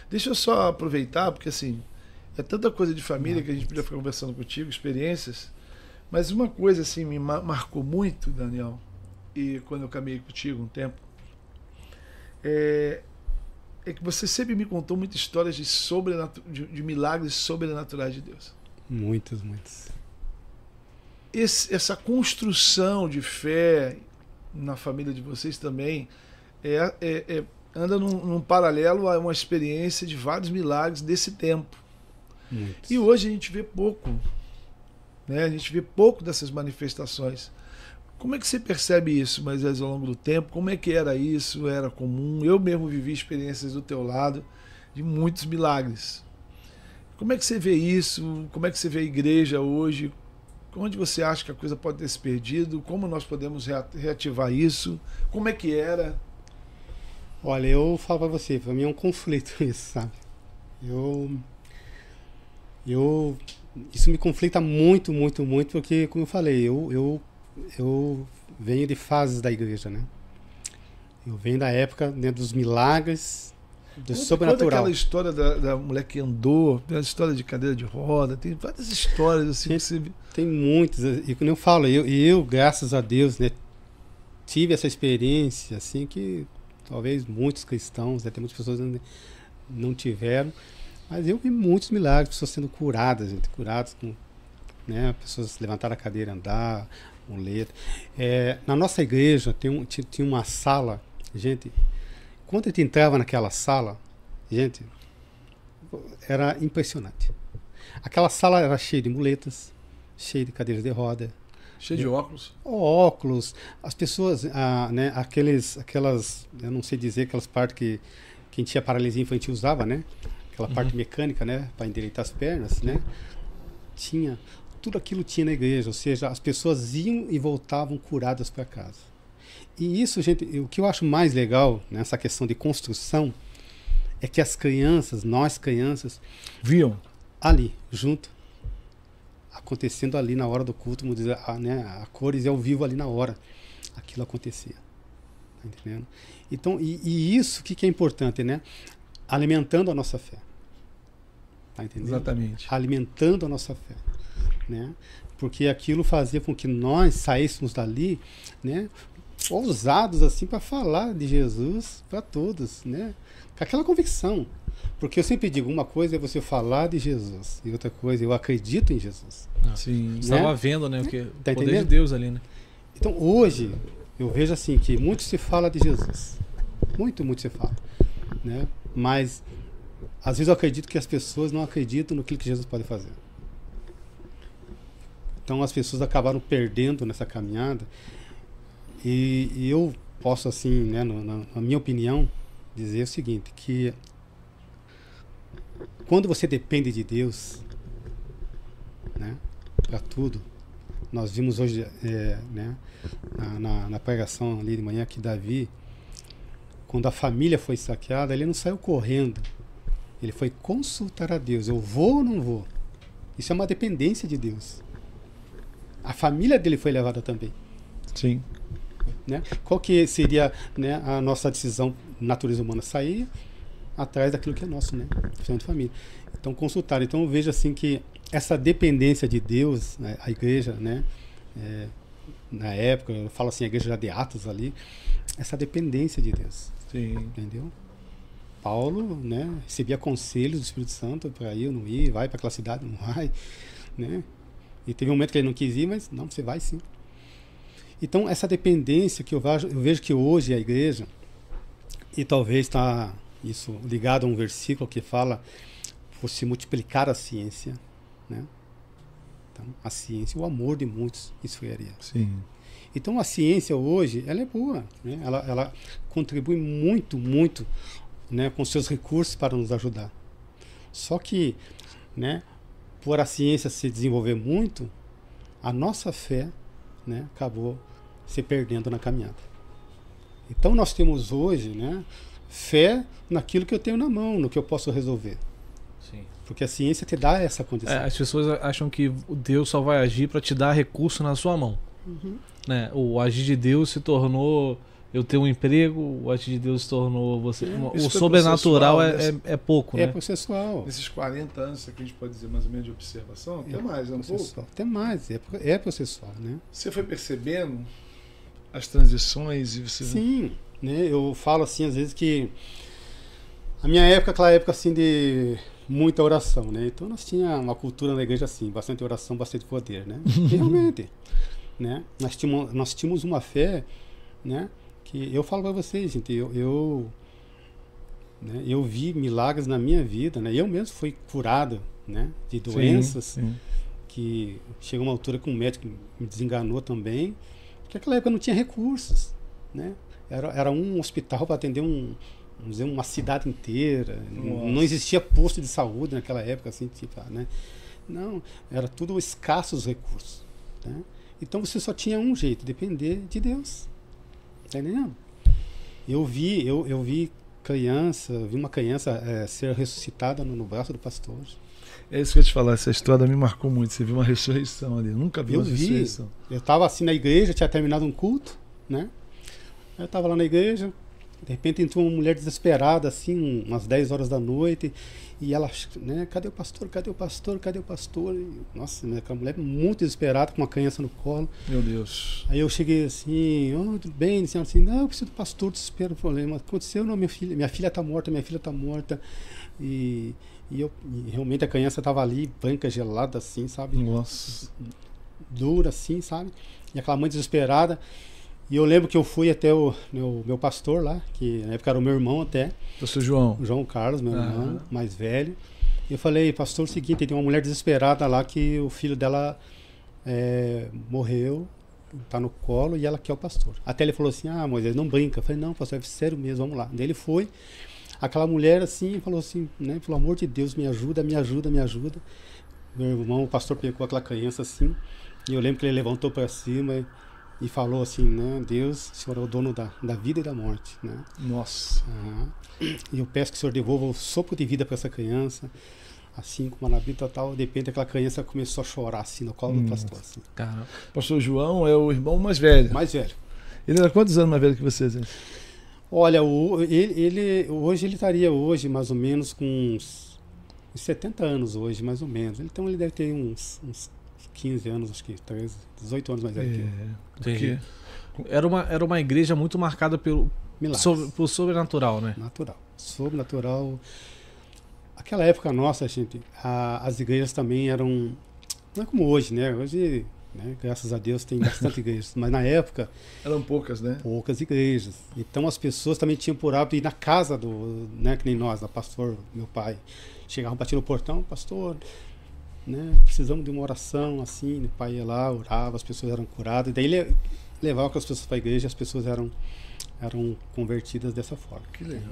Deixa eu só aproveitar, porque assim, é tanta coisa de família que a gente podia ficar conversando contigo, experiências, mas uma coisa assim me marcou muito, Daniel, e quando eu caminhei contigo um tempo, é, é que você sempre me contou muitas histórias de milagres sobrenaturais de Deus. Muitos, muitos. Essa construção de fé na família de vocês também anda num paralelo a uma experiência de vários milagres desse tempo. Muitos. E hoje a gente vê pouco, né? A gente vê pouco dessas manifestações. Como é que você percebe isso, mas ao longo do tempo? Como é que era isso? Era comum? Eu mesmo vivi experiências do teu lado de muitos milagres. Como é que você vê isso? Como é que você vê a igreja hoje? Onde você acha que a coisa pode ter se perdido? Como nós podemos reativar isso? Como é que era? Olha, eu falo pra você, pra mim é um conflito isso, sabe? Isso me conflita muito, muito, muito, porque, como eu falei, eu venho de fases da igreja, né? Eu venho da época, né, dos milagres, do sobrenatural. Conta aquela história da mulher que andou, tem a história de cadeira de roda, tem várias histórias assim. Que você... Tem muitas, e como eu falo, eu, graças a Deus, né, tive essa experiência, assim, que talvez muitos cristãos, até muitas pessoas não tiveram, mas eu vi muitos milagres, pessoas sendo curadas, gente, curadas, né, pessoas levantaram a cadeira, andar, muleta. Na nossa igreja tinha uma sala, gente, quando a gente entrava naquela sala, gente, era impressionante. Aquela sala era cheia de muletas, cheia de cadeiras de roda, cheio de óculos. Óculos. As pessoas, né, aquelas, eu não sei dizer, aquelas partes que quem tinha paralisia infantil usava, né? Aquela parte mecânica, né? Para endireitar as pernas, né? Tinha, tudo aquilo tinha na igreja, ou seja, as pessoas iam e voltavam curadas para casa. E isso, gente, o que eu acho mais legal nessa questão de construção é que as crianças, nós crianças, viam ali, junto, acontecendo ali na hora do culto, vamos dizer, né, a cores é ao vivo ali na hora, aquilo acontecia, tá entendendo? Então, e isso, o que é importante, né? Alimentando a nossa fé, tá entendendo? Exatamente. Alimentando a nossa fé, né? Porque aquilo fazia com que nós saíssemos dali, né, ousados assim para falar de Jesus para todos, né? Com aquela convicção. Porque eu sempre digo, uma coisa é você falar de Jesus e outra coisa, eu acredito em Jesus. Sim, estava vendo, né, o que tá o poder entendendo? de Deus ali, né? Então hoje eu vejo assim que muito se fala de Jesus, muito se fala, né? Mas às vezes eu acredito que as pessoas não acreditam no que Jesus pode fazer. Então as pessoas acabaram perdendo nessa caminhada e eu posso assim, né, na minha opinião, dizer o seguinte, que quando você depende de Deus, né, para tudo, nós vimos hoje, né, na pregação ali de manhã que Davi, quando a família foi saqueada, ele não saiu correndo, ele foi consultar a Deus, eu vou ou não vou? Isso é uma dependência de Deus. A família dele foi levada também. Sim. Né? Qual que seria, né, a nossa decisão, natureza humana? Sair atrás daquilo que é nosso, né? De família. Então, consultar. Então, eu vejo assim que essa dependência de Deus, né, a igreja, né, na época, eu falo assim, a igreja já de Atos ali, essa dependência de Deus. Sim. Entendeu? Paulo, né, recebia conselhos do Espírito Santo para ir ou não ir, vai para aquela cidade, não vai, né? E teve um momento que ele não quis ir, mas não, você vai sim. Então, essa dependência que eu vejo que hoje a igreja, e talvez está isso ligado a um versículo que fala, por se multiplicar a ciência, né? Então, a ciência, o amor de muitos esfriaria. Sim. Então, a ciência hoje, ela é boa, né? Ela contribui muito, né, com seus recursos para nos ajudar. Só que, né, por a ciência se desenvolver muito, a nossa fé, né, acabou se perdendo na caminhada. Então nós temos hoje, né, fé naquilo que eu tenho na mão, no que eu posso resolver. Sim. Porque a ciência te dá essa condição. As pessoas acham que Deus só vai agir para te dar recurso na sua mão. Uhum. Né? O agir de Deus se tornou eu ter um emprego, o agir de Deus tornou você. Isso O foi sobrenatural processual, é pouco, É né? processual. Nesses 40 anos, que a gente pode dizer mais ou menos de observação, até mais, um pouco. Processual. Até mais, é processual, né? Você foi percebendo as transições e você... Sim, né? Eu falo assim, às vezes, que a minha época, aquela época assim de muita oração, né? Então nós tínhamos uma cultura na igreja assim, bastante oração, bastante poder, né? E realmente, né? Nós tínhamos uma fé, né? Que eu falo para vocês, gente, né? Eu vi milagres na minha vida, né? Eu mesmo fui curado, né? De doenças, Sim. que chegou uma altura que um médico me desenganou também, porque naquela época não tinha recursos, né? Era um hospital para atender vamos dizer, uma cidade inteira. Nossa. Não existia posto de saúde naquela época, assim, tipo, né? Não, era tudo escassos recursos, né? Então você só tinha um jeito, depender de Deus. Tá entendendo? Eu vi uma criança ser ressuscitada no braço do pastor. É isso que eu ia te falar, essa história me marcou muito. Você viu uma ressurreição ali. Eu nunca vi Eu uma vi. ressurreição. Eu estava assim na igreja, tinha terminado um culto, né? Eu estava lá na igreja, de repente entrou uma mulher desesperada, assim, umas 10 horas da noite, e ela, né, cadê o pastor, cadê o pastor, cadê o pastor? E, nossa, né, aquela mulher muito desesperada, com uma criança no colo. Meu Deus. Aí eu cheguei assim, tudo bem? Senhora, assim, não, eu preciso do pastor, desespero, problema. Aconteceu, não, minha filha está morta, minha filha está morta. E realmente a criança estava ali, branca, gelada, assim, sabe? Nossa. Dura, assim, sabe? E aquela mãe desesperada. E eu lembro que eu fui até o meu pastor lá, que na época era o meu irmão até. Pastor João. O João Carlos, meu irmão, mais velho. E eu falei, pastor, é o seguinte, tem uma mulher desesperada lá que o filho dela morreu, tá no colo e ela quer o pastor. Até ele falou assim, Moisés, não brinca. Eu falei, não, pastor, é sério mesmo, vamos lá. Daí ele foi, aquela mulher assim, falou assim, né, pelo amor de Deus, me ajuda, me ajuda, me ajuda. Meu irmão, o pastor pegou aquela criança assim, e eu lembro que ele levantou para cima e falou assim, né, Deus, o Senhor é o dono da vida e da morte, né? Nossa. E eu peço que o Senhor devolva o sopro de vida para essa criança, assim como na vida tal. De repente aquela criança começou a chorar assim no colo do pastor. Assim. Caramba. Pastor João é o irmão mais velho. Mais velho. Ele era quantos anos mais velho que vocês? Hein? Olha, hoje ele estaria hoje mais ou menos com uns 70 anos hoje, mais ou menos. Então ele deve ter uns 15 anos, acho que 13, 18 anos mais velho que eu. Entendi. Era uma igreja muito marcada pelo sobrenatural, né? Natural. Sobrenatural. Aquela época nossa, gente, as igrejas também eram... Não é como hoje, né? Hoje, né, graças a Deus, tem bastante igrejas. Mas na época... Eram poucas, né? Poucas igrejas. Então as pessoas também tinham por hábito ir na casa né, que nem nós, da pastor, meu pai. Chegavam, batiam no portão, pastor... Né, precisamos de uma oração assim, o pai ia lá, orava, as pessoas eram curadas, e daí ele levava aquelas pessoas para a igreja, as pessoas eram convertidas dessa forma. Que legal,